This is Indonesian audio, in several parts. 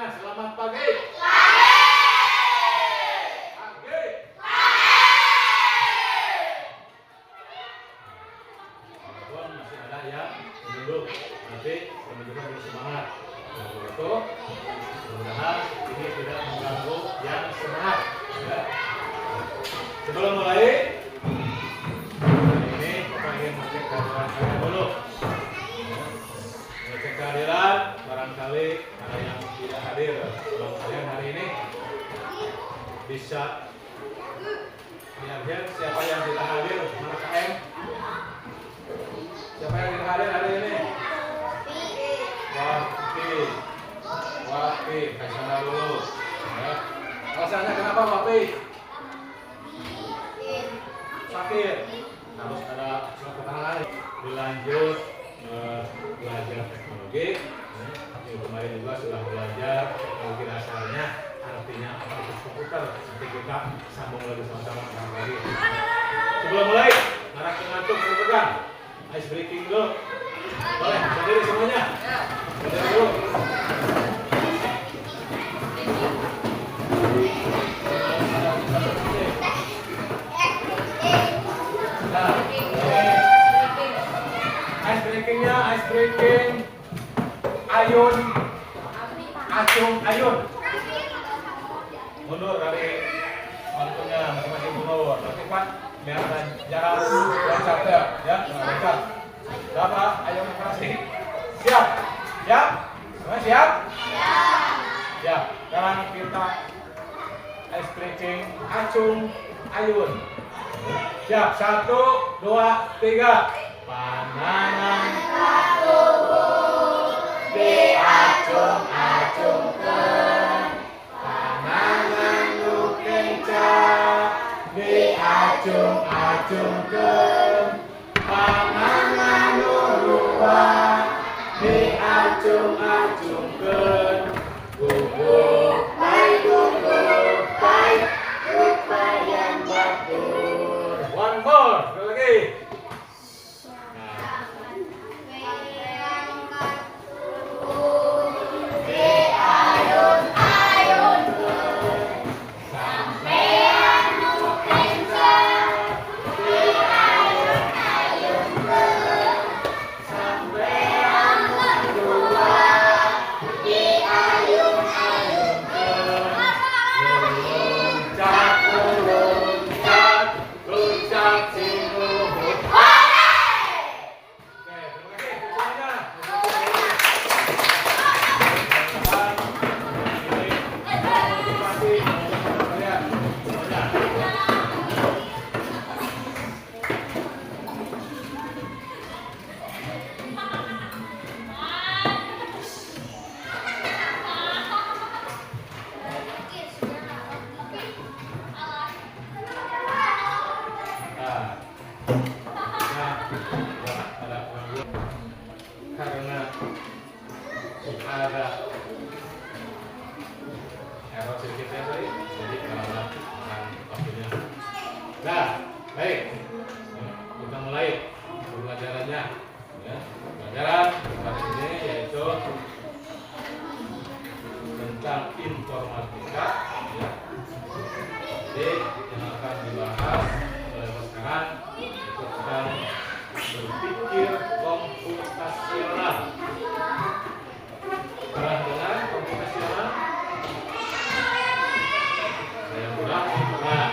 semuanya, selamat pagi. Pagi. Walaupun masih ada yang dulu, nanti teman-teman bersemangat. Untuk itu, mudah-mudahan ini tidak mengganggu yang semangat. Ya. Sebelum mulai, ini Bapak ingin mengecek kehadiran saya dulu. Mengecek kehadiran, barangkali ada yang tidak hadir. Kalau kalian hari ini bisa lihat siapa yang tidak hadir, mana KM? Siapa yang tidak hadir hari ini? Wapi, kasih dulu. Ya. Alasannya kenapa Wapi? Sakit. Harus ada surat keterangan. Dilanjut belajar teknologi. Kemarin juga sudah belajar teknologi dasarnya. Artinya apa itu komputer. Nanti kita sambung lagi sama-sama lagi. Sebelum mulai, narak ngantuk berpegang. Ice breaking dulu. Boleh, berdiri semuanya. Berdiri dulu. Nah, ice breakingnya, ice breaking Ayun, Acung Ayun. Mundur dari mantunya masing-masing mundur. Nanti Pak, biar ada jarak loncat ya, loncat. Berapa? Ayo operasi. Siap? Siap? Semua siap? Siap. Sekarang kita ice breaking Acung Ayun. Siap? 1, 2, 3. Pandangan diacung-acungkan, pandangan nu kencang diacung-acungkan, pandangan nu luas diacung-acungkan. Guguk baik lupayan batur. One more, sekali lagi. Karena ada error sedikit ya tadi, jadi karena waktunya. Nah, baik, kita mulai pembelajarannya. Ya, pelajaran kali ini yaitu tentang informatika. Ya. Jadi yang akan dibahas oleh sekarang itu tentang berpikir komputasional. Pernah dengar komputasional? Saya bilang pernah.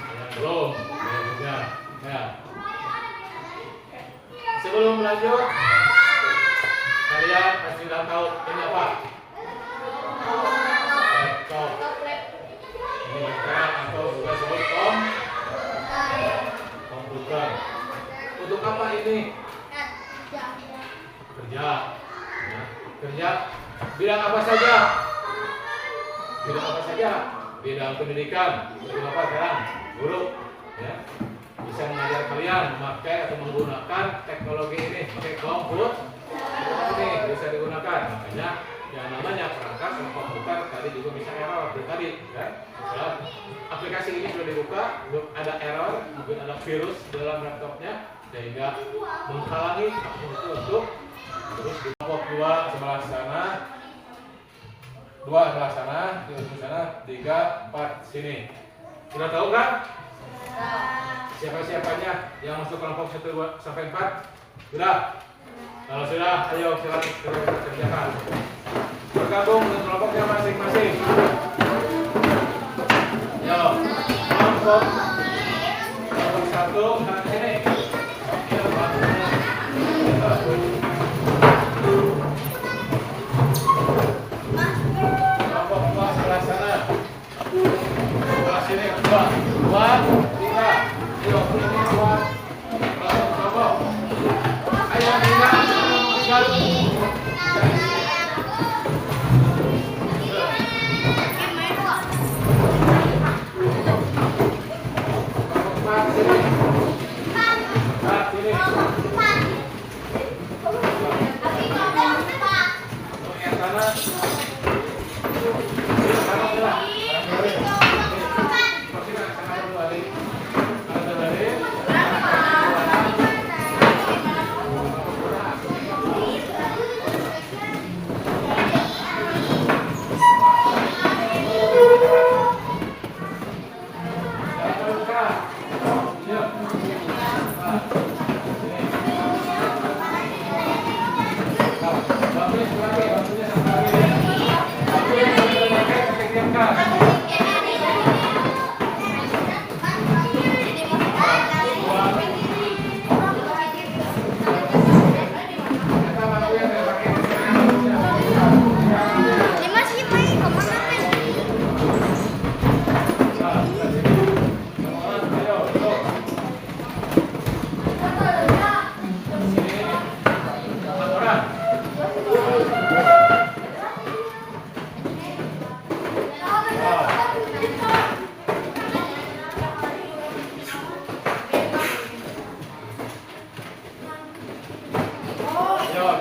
Saya belum. Ya. Sebelum lanjut, kalian pasti sudah tahu ini apa? Laptop. Ini laptop atau juga disebut komputer. Untuk apa ini? Kerja. Ya. Kerja bidang apa saja? Bidang apa saja? Bidang pendidikan. Bidang apa sekarang? Guru. Ya. Bisa mengajar kalian memakai atau menggunakan teknologi ini, pakai komputer. Ini bisa digunakan. Makanya yang namanya perangkat sama komputer tadi juga bisa error tadi, kan? Ya. Aplikasi ini sudah dibuka, ada error, mungkin ada virus dalam laptopnya sehingga menghalangi akun itu untuk terus di kelompok 2 sebelah sana 2 adalah sana, 3 sana, 3, 4 sini. Sudah tahu kan? Siapa-siapanya yang masuk kelompok 1 sampai 4? Sudah? Kalau sudah, ayo silakan kita kerjakan. Bergabung dengan kelompoknya masing-masing. Yo, kelompok 1 sana sini. Kelompok 2 sebelah sana. Sebelah sini 2, 3. Yuk, ini 2. Kelompok. Ayo tinggal.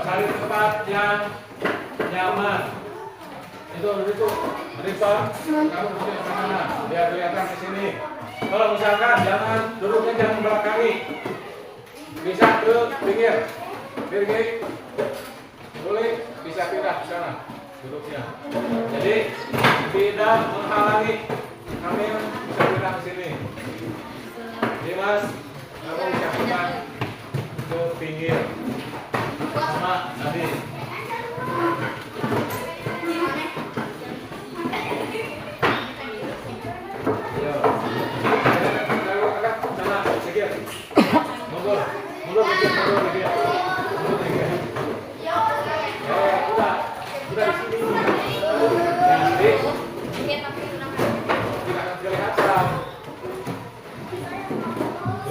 Cari tempat yang nyaman. Itu, Rifan, kamu duduk di mana? Biar kelihatan ke sini. Kalau misalkan duduknya jangan belakangi. Bisa ke pinggir, boleh bisa pindah ke sana duduknya. Jadi tidak menghalangi kami bisa pindah ke sini. Dimas, kamu bisa pindah ke pinggir. Sama tadi. Yo. Sana, sikit. Mundur lagi. Udah di sini. Jadi, tidak akan kelihatan.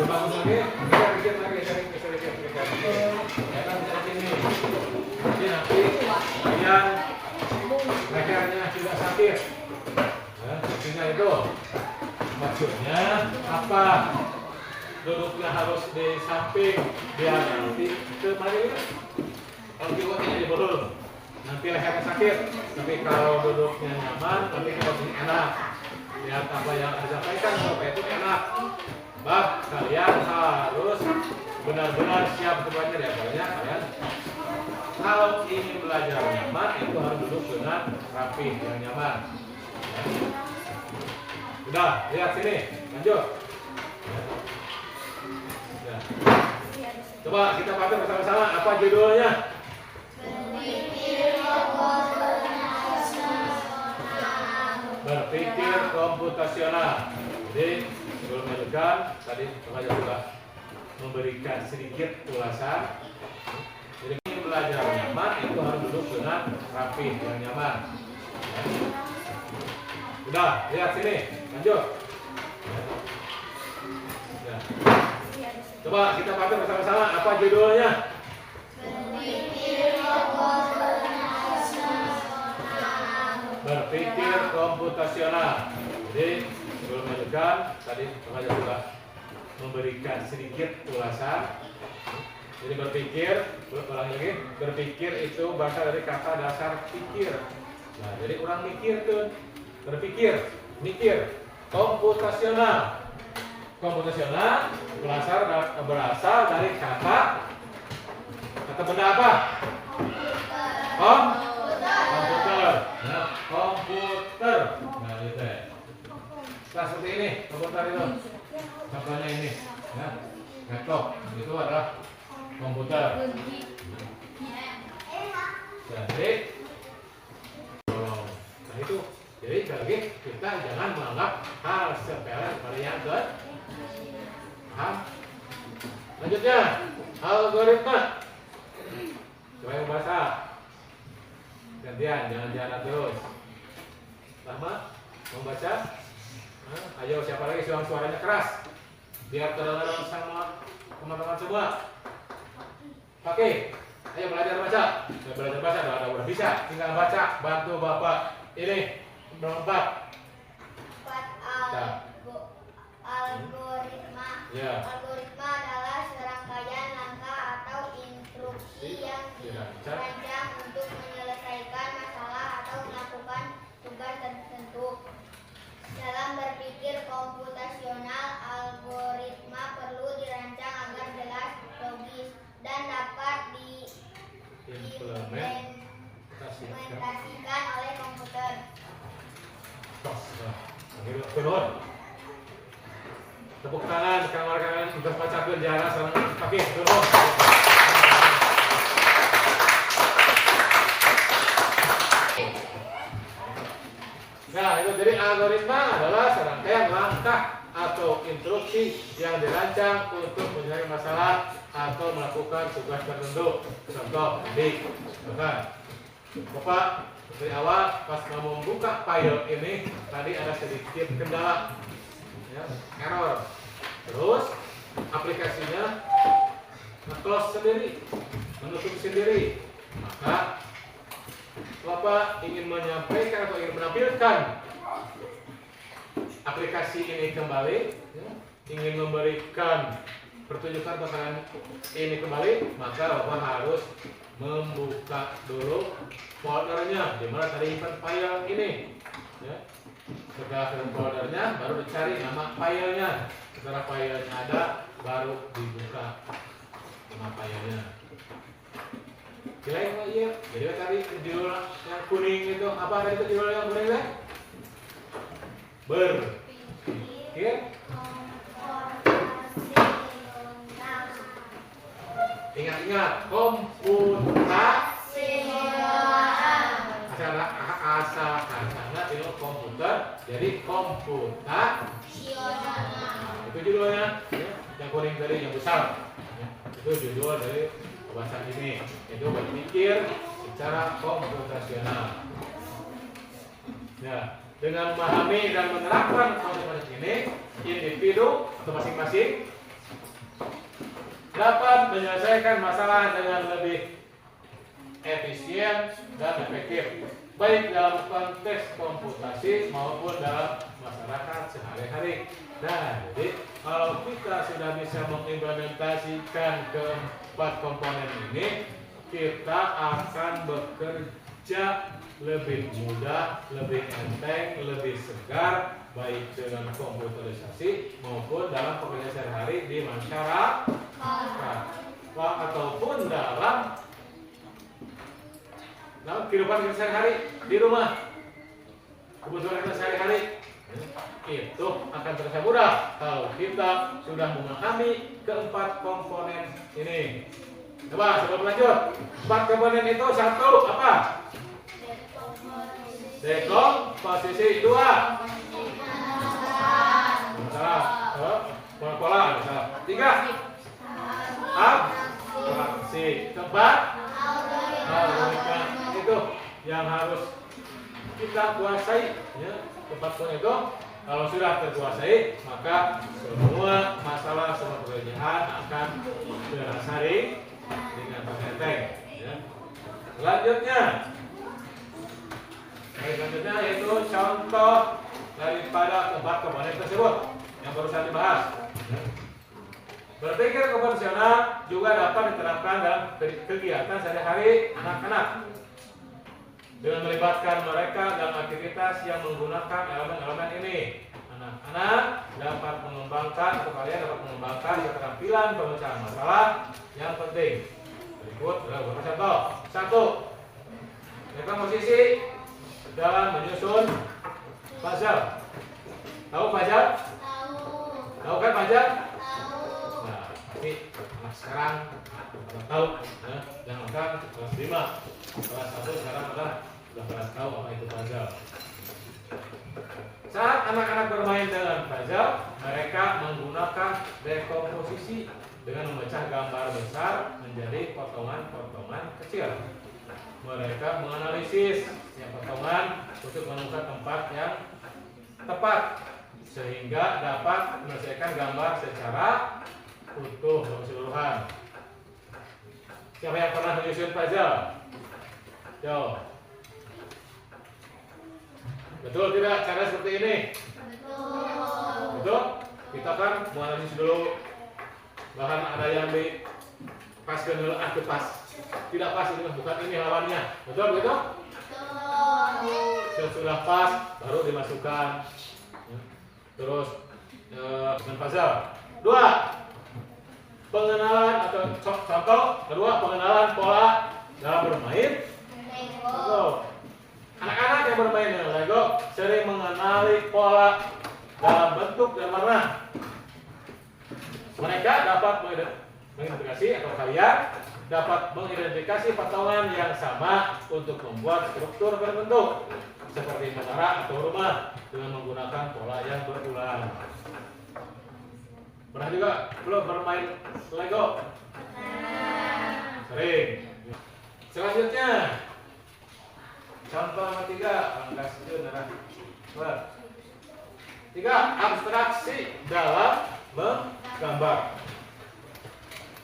Bangun lagi, dikit lagi, sedikit. Nanti kalian lehernya tidak sakit. Artinya itu maksudnya apa? Duduknya harus di samping biar nanti kemarin kalau kiwatnya di bawah nanti lehernya sakit. Tapi kalau duduknya nyaman nanti kiwatnya enak. Lihat apa yang ada sampaikan supaya itu enak. Kalian harus benar-benar siap semuanya ya kalian. Kalau ingin belajar nyaman itu harus duduk dengan rapi yang nyaman. Udah, lihat sini, lanjut. Ya. Coba kita baca bersama-sama apa judulnya? Berpikir komputasional. Jadi sebelum melanjutkan tadi saya juga memberikan sedikit ulasan. Jadi belajar nyaman itu harus duduk dengan rapi yang nyaman. Udah, lihat sini, lanjut. Ya. Coba kita baca bersama-sama apa judulnya? Berpikir komputasional. Jadi sebelum melanjutkan tadi saya juga memberikan sedikit ulasan. Jadi ulangi lagi, berpikir itu berasal dari kata dasar pikir. Nah, jadi orang mikir tuh, berpikir, mikir, komputasional. Komputasional berasal dari kata benda apa? Komputer. Nah, Nah, seperti ini komputer itu. Contohnya ini, ya, laptop itu adalah komputer. Jadi, nah itu. Jadi lagi kita jangan menganggap hal sepele seperti yang ke. Paham? Lanjutnya, algoritma. Coba yang bahasa. Gantian, jangan jalan terus. Lama membaca. Nah, ayo siapa lagi yang suaranya keras? Biar kedengaran sama teman-teman semua. Pakai. Ayo belajar baca. Belajar baca udah bisa. Tinggal baca. Bantu Bapak. Ini nomor 4. Algoritma. Ya. Algoritma adalah serangkaian langkah atau instruksi yang dirancang untuk menyelesaikan masalah atau melakukan tugas tertentu. Dalam berpikir komputasional, algoritma perlu dirancang agar jelas, logis, dan dapat diimplementasikan oleh komputer. Tepuk tangan kawan-kawan untuk baca penjara sama pakai turun. Nah, itu jadi algoritma adalah serangkaian langkah atau instruksi yang dirancang untuk menyelesaikan masalah atau melakukan tugas tertentu. Contoh, Bapak dari awal pas mau membuka file ini tadi ada sedikit kendala, ya, error. Terus aplikasinya nge-close sendiri, menutup sendiri. Maka Bapak ingin menyampaikan atau ingin menampilkan aplikasi ini kembali, ya, ingin memberikan pertunjukan tentang ini kembali, maka Bapak harus membuka dulu foldernya di mana tadi simpan file ini, ya. Setelah ke foldernya baru dicari nama filenya. Setelah filenya ada baru dibuka nama filenya. Kirain kok iya. Jadi tadi judul yang kuning itu apa tadi itu judul yang kuning kan? Berpikir ingat-ingat komputasi asal katanya itu komputer jadi komputasional. Itu judulnya, ya, yang kuning tadi yang besar, ya, itu judul dari pembahasan ini, itu berpikir secara komputasional. Ya, dengan memahami dan menerapkan konsep ini, individu atau masing-masing dapat menyelesaikan masalah dengan lebih efisien dan efektif, baik dalam konteks komputasi maupun dalam masyarakat sehari-hari. Nah, jadi kalau kita sudah bisa mengimplementasikan keempat komponen ini, kita akan bekerja lebih mudah, lebih enteng, lebih segar, baik dengan komputerisasi maupun dalam pekerjaan sehari-hari di masyarakat, ataupun dalam kehidupan kita sehari-hari di rumah, kebutuhan kita sehari-hari. Itu akan terasa mudah kalau kita sudah memahami keempat komponen ini. Coba sebelum lanjut, 4 komponen itu satu apa? Dekomposisi. 2 salah, pola salah. 3 abstraksi. 4 algoritma. Itu yang harus kita kuasai, ya. 4 poin itu kalau sudah terkuasai, maka semua masalah, semua pekerjaan akan terasari dengan enteng, ya. Selanjutnya yaitu contoh daripada keempat komponen tersebut yang barusan dibahas. Berpikir komputasional juga dapat diterapkan dalam kegiatan sehari-hari anak-anak dengan melibatkan mereka dalam aktivitas yang menggunakan elemen-elemen ini. Anak-anak dapat mengembangkan atau kalian dapat mengembangkan keterampilan pemecahan masalah yang penting. Berikut adalah beberapa contoh. 1. Dekomposisi dalam menyusun puzzle. Tahu. Fajar? Tahu. Tahu kan Fajar? Tahu. Nah, tapi anak sekarang tahu, ya. Yang akan kelas 5, kelas 1 sekarang sudah pada tahu apa itu puzzle. Saat anak-anak bermain dengan puzzle, mereka menggunakan dekomposisi dengan memecah gambar besar menjadi potongan-potongan kecil. Mereka menganalisis setiap potongan untuk menemukan tempat yang tepat sehingga dapat menyelesaikan gambar secara utuh dan keseluruhan. Siapa yang pernah menyusun puzzle? Yo. Betul tidak cara seperti ini? Betul. Betul? Kita kan menganalisis dulu, bahkan ada yang dipaskan dulu, ke pas. Tidak pas ini, bukan ini lawannya. Betul begitu? Betul. Sudah pas baru dimasukkan. Terus dengan puzzle. 2. Pengenalan atau contoh kedua, pengenalan pola dalam bermain Lego. Anak-anak yang bermain dengan Lego sering mengenali pola dalam bentuk dan warna. Mereka dapat mengidentifikasi atau kalian dapat mengidentifikasi potongan yang sama untuk membuat struktur berbentuk seperti menara atau rumah dengan menggunakan pola yang berulang. Pernah juga belum bermain Lego? Sering. Selanjutnya, contoh nomor 3, angka itu adalah 3. Abstraksi dalam menggambar.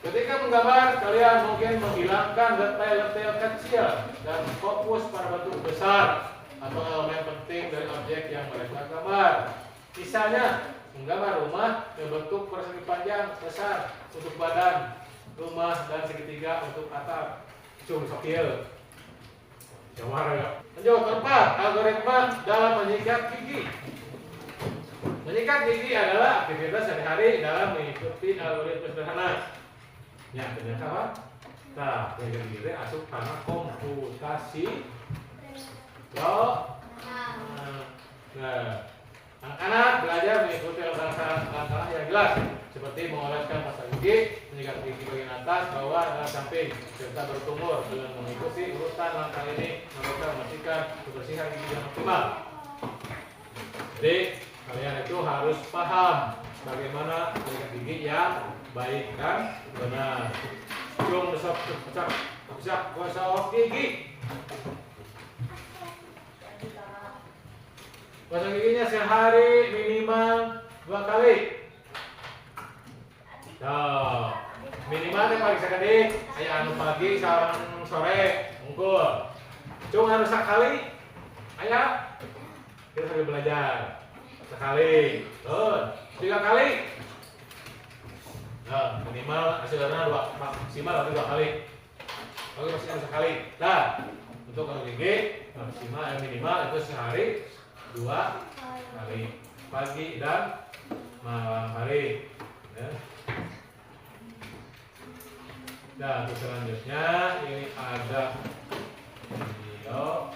Ketika menggambar, kalian mungkin menghilangkan detail-detail kecil dan fokus pada bentuk besar atau elemen penting dari objek yang mereka gambar. Misalnya, menggambar rumah berbentuk persegi panjang besar untuk badan rumah dan segitiga untuk atap. Cung sokil. Jamar ya. Lanjut, 4. Algoritma dalam menyikat gigi. Menyikat gigi adalah aktivitas sehari-hari dalam mengikuti algoritma sederhana. Ya, ternyata apa? Nah, yang gigi asup karena komputasi. Nah, anak-anak belajar mengikuti langkah-langkah yang jelas, seperti mengoleskan pasta gigi, menyikat gigi bagian atas, bawah, dan samping, serta berkumur. Dengan mengikuti urutan langkah ini, mereka memastikan kebersihan gigi yang optimal. Jadi, kalian itu harus paham bagaimana menyikat gigi yang baik dan benar. Cung besok gosok gigi. Gosok giginya sehari minimal 2 kali. Tuh, minimal pagi sekali, anu pagi sareng sore unggul. Cung harus sekali. Aya kita sambil belajar. Sekali. Tuh, 3 kali. Nah, minimal hasilnya maksimal 2 kali. Oke, maksimal sekali. Nah, untuk gosok gigi maksimal minimal itu sehari 2 kali, pagi dan malam hari. Ya. Nah, terus selanjutnya ini ada video.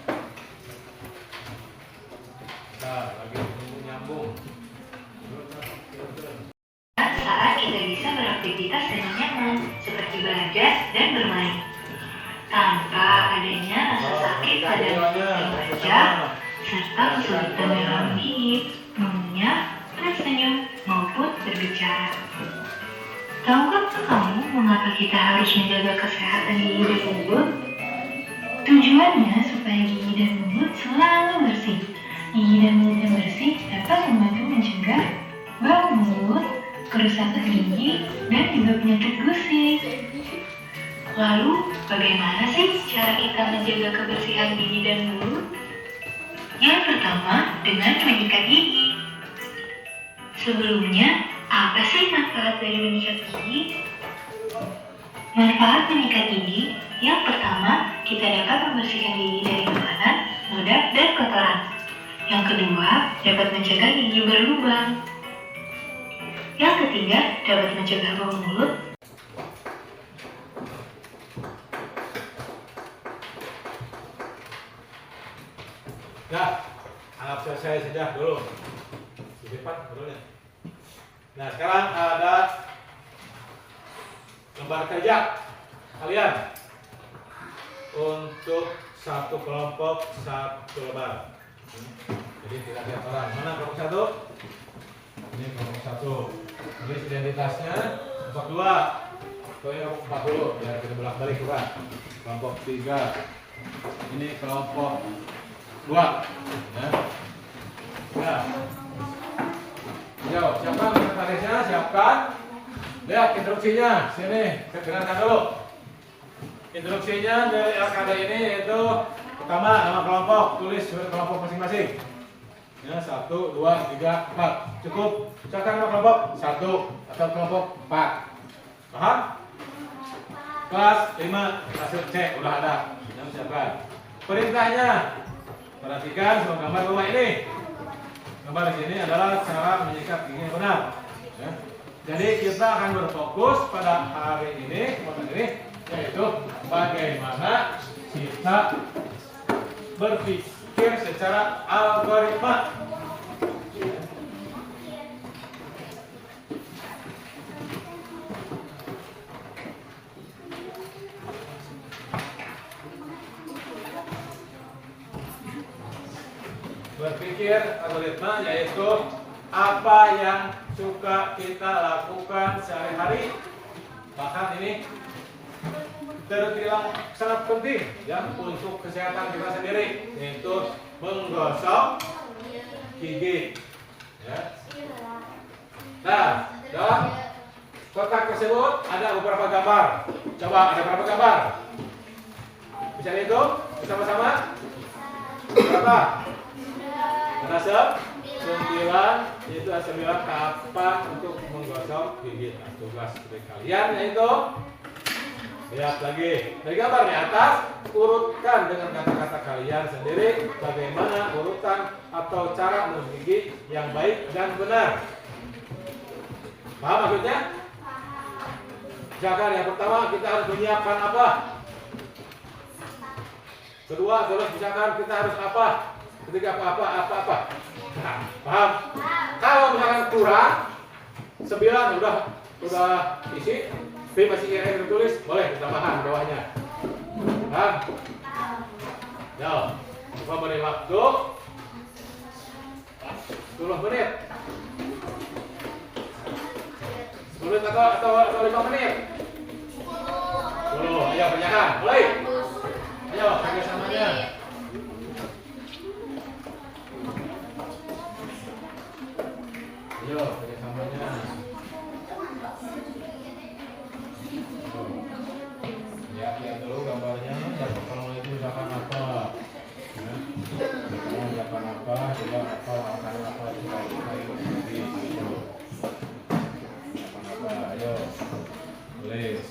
Nah, lagi nyambung. Saat kita bisa beraktivitas dengan nyaman, seperti belajar dan bermain, tanpa adanya rasa sakit pada wajah, serta kesulitan dalam gigit, mengunyah, tersenyum, maupun berbicara. Tahukah kamu mengapa kita harus menjaga kesehatan gigi dan mulut? Tujuannya supaya gigi dan mulut selalu bersih. Gigi dan mulut yang bersih dapat membantu mencegah bau mulut, kerusakan gigi, dan juga penyakit gusi. Lalu, bagaimana sih cara kita menjaga kebersihan gigi dan mulut? Yang pertama, dengan menyikat gigi. Sebelumnya, apa sih manfaat dari menyikat gigi? Manfaat menyikat gigi, yang pertama, kita dapat membersihkan gigi dari makanan, noda, dan kotoran. Yang kedua, dapat mencegah gigi berlubang. Yang ketiga, dapat mencegah bau mulut. Ya, anggap selesai saja dulu. di depan turunnya. Nah sekarang ada lembar kerja kalian untuk satu kelompok satu lembar. Jadi tidak lihat orang. Mana kelompok satu? Ini kelompok satu. Tulis identitasnya. Kelompok dua. Ini kelompok 4 dulu. Biar kita bolak balik coba. Kelompok 3. Ini kelompok 2. Ya. Yo, siapkan sekretarisnya, siapkan. Lihat instruksinya. Sini, dengarkan dulu. Instruksinya dari LKD ini yaitu pertama nama kelompok, tulis kelompok masing-masing. Ya, 1, 2, 3, 4. Cukup. Siapkan nama kelompok 1 atau kelompok 4. Paham? Kelas 5 hasil cek udah ada. Jangan siapkan. Perintahnya. Perhatikan semua gambar rumah ini. Gambar di sini adalah cara menyikat gigi yang benar. Ya. Jadi kita akan berfokus pada hari ini, kesempatan ini, yaitu bagaimana kita berpikir secara algoritma. Berpikir algoritma yaitu apa yang suka kita lakukan sehari-hari. Bahkan ini terbilang sangat penting ya untuk kesehatan kita sendiri, yaitu menggosok gigi. Ya. Nah, dalam kotak tersebut ada beberapa gambar. Coba ada berapa gambar? Bisa dihitung bersama-sama? Berapa? Ada 9, itu 9 kapan untuk menggosok gigi. Nah, tugas dari kalian yaitu lihat lagi dari gambar di atas, urutkan dengan kata-kata kalian sendiri bagaimana urutan atau cara menggigit yang baik dan benar. Paham maksudnya? Misalkan yang pertama kita harus menyiapkan apa? Kedua, terus misalkan kita harus apa? Ketiga apa? Nah, paham? Kalau misalkan kurang 9 udah isi, B masih yang ditulis, boleh tambahan bawahnya. Paham? Yo, coba beri waktu 10 menit. 10 menit atau 5 menit? 10. Ayo kerjakan, mulai. Ayo kerjasamanya. Ayo kerjasamanya. Lihat dulu gambarnya. Yang pertama itu misalkan apa? Misalkan apa? Coba apa? Coba ayo tulis.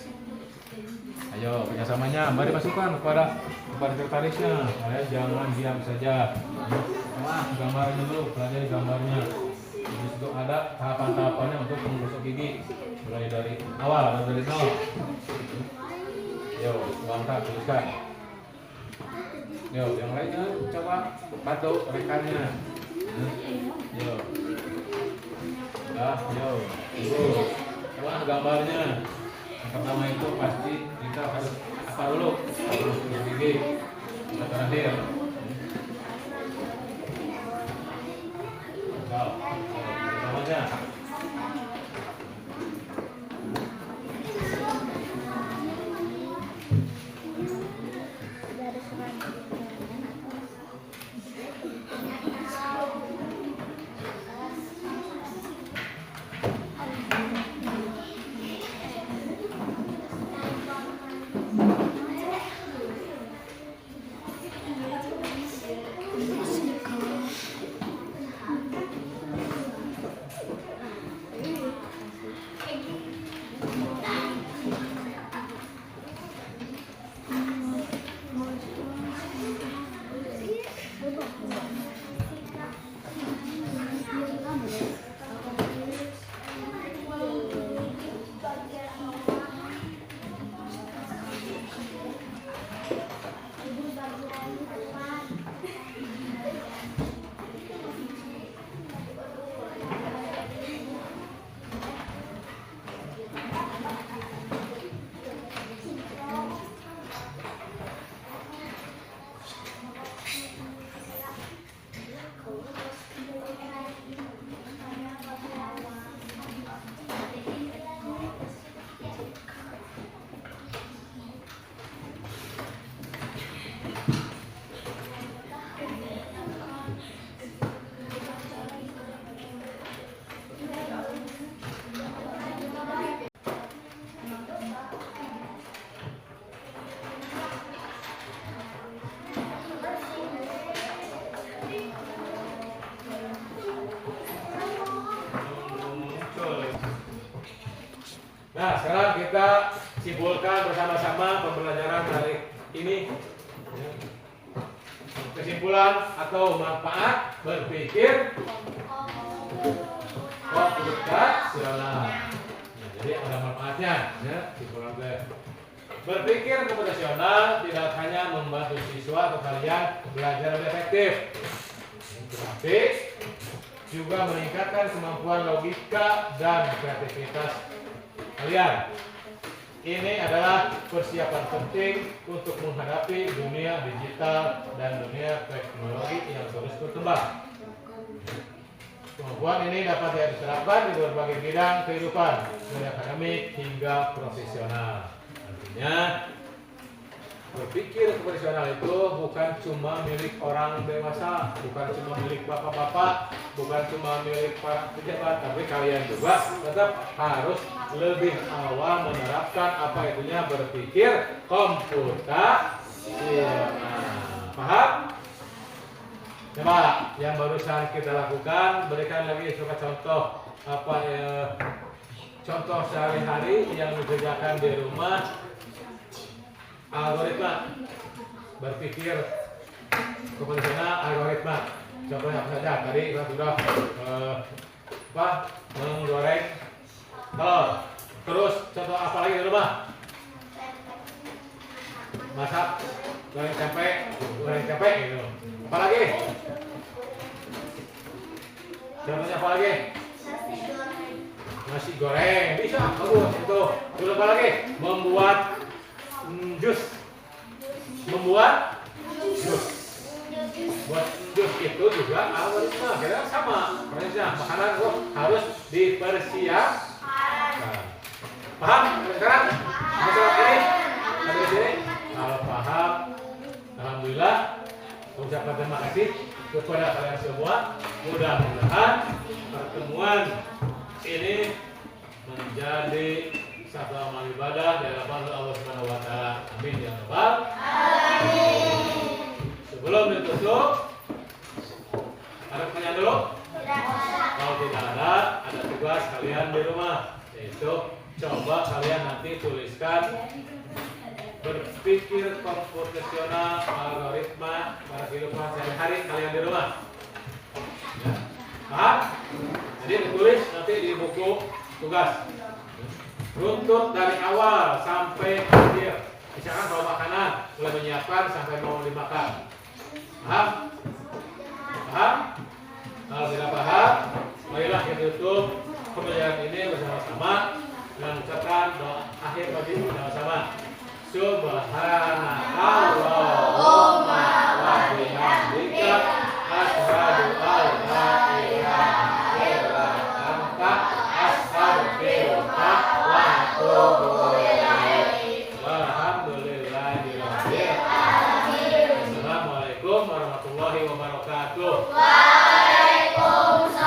Ayo kerjasamanya. Mari masukkan kepada sekretarisnya. Jangan diam saja. Gambarnya dulu, pelajari gambarnya. Di situ ada tahapan-tahapannya untuk menggosok gigi, mulai dari awal, dari nol. Yo, bangka tuliskan. Yo, yang lainnya coba bantu rekannya. Yo, yo, coba gambarnya. Yang pertama itu pasti kita harus apa dulu? Harus gigi. Terakhir. Namanya. Nah, sekarang kita simpulkan bersama-sama pembelajaran hari ini. Kesimpulan atau manfaat berpikir komputasional. Nah, jadi ada manfaatnya, ya. Simpulan berpikir komputasional tidak hanya membantu siswa atau kalian belajar lebih efektif, tetapi juga meningkatkan kemampuan logika dan kreativitas kalian. Ini adalah persiapan penting untuk menghadapi dunia digital dan dunia teknologi yang terus berkembang. Kemampuan ini dapat diterapkan di berbagai bidang kehidupan, dari akademik hingga profesional. Artinya, berpikir profesional itu bukan cuma milik orang dewasa, bukan cuma milik bapak-bapak, bukan cuma milik para pejabat, tapi kalian juga tetap harus lebih awal menerapkan apa itunya berpikir komputasional. Paham? Coba yang barusan kita lakukan, berikan lagi coba contoh apa ya, contoh sehari-hari yang dikerjakan di rumah. Algoritma berpikir komputasional algoritma. Contohnya apa saja? Tadi kita sudah menggoreng telur. Terus contoh apa lagi di rumah? Masak goreng tempe gitu. Apa lagi? Contohnya apa lagi? Nasi goreng. Bisa, bagus itu. Terus apa lagi? Membuat jus. Membuat jus. Buat jus itu juga algoritma. Kira sama. Prosesnya makanan harus dipersiapkan. Paham? Sekarang masalah ini ada di sini. Kalau paham, alhamdulillah. Ucapkan terima kasih kepada kalian semua. Mudah-mudahan pertemuan ini menjadi satu amal ibadah di hadapan Allah Subhanahu wa taala. Amin ya rabbal alamin. Sebelum ditutup, ada pertanyaan dulu? Kalau tidak ada tugas kalian di rumah, yaitu coba kalian nanti tuliskan berpikir komputasional algoritma pada kehidupan sehari-hari kalian di rumah. Ya. Paham? Jadi ditulis nanti di buku tugas. Runtut dari awal sampai akhir. Misalkan bawa makanan, mulai menyiapkan sampai mau dimakan. Paham? Paham? Kalau tidak paham, marilah kita tutup pembelajaran ini bersama-sama dan ucapkan doa akhir tadi bersama-sama. Subhanakallahumma wa bihamdika asyhadu an la ilaha illa anta astaghfiruka wa atubu ilaik. Walhamdulillahirabbil alamin. Assalamualaikum warahmatullahi wabarakatuh. Waalaikumsalam.